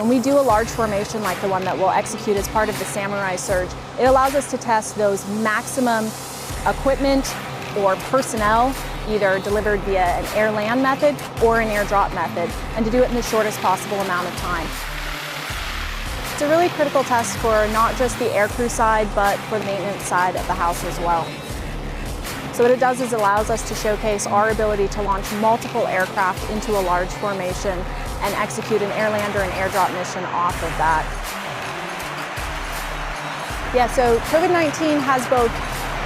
When we do a large formation like the one that we'll execute as part of the Samurai Surge, it allows us to test those maximum equipment or personnel, either delivered via an air-land method or an air-drop method, and to do it in the shortest possible amount of time. It's a really critical test for not just the aircrew side, but for the maintenance side of the house as well. So what it does is allows us to showcase our ability to launch multiple aircraft into a large formation and execute an air-land or an air-drop mission off of that. Yeah, so COVID-19 has both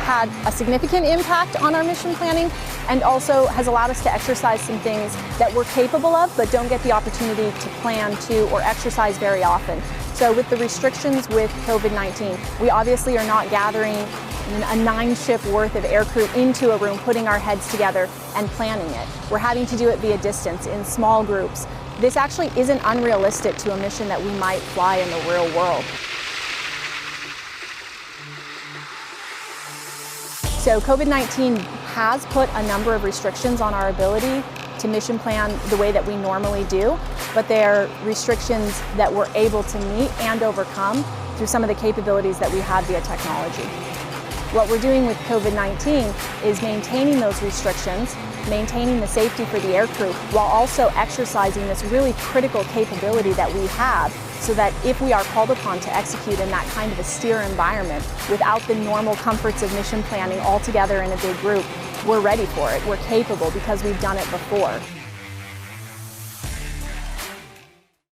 had a significant impact on our mission planning and also has allowed us to exercise some things that we're capable of but don't get the opportunity to plan to or exercise very often. So with the restrictions with COVID-19, we obviously are not gathering a 9-ship worth of aircrew into a room, putting our heads together and planning it. We're having to do it via distance in small groups. This actually isn't unrealistic to a mission that we might fly in the real world. So COVID-19 has put a number of restrictions on our ability to mission plan the way that we normally do, but they're restrictions that we're able to meet and overcome through some of the capabilities that we have via technology. What we're doing with COVID-19 is maintaining those restrictions, maintaining the safety for the aircrew, while also exercising this really critical capability that we have so that if we are called upon to execute in that kind of austere environment without the normal comforts of mission planning all together in a big group, we're ready for it. We're capable because we've done it before.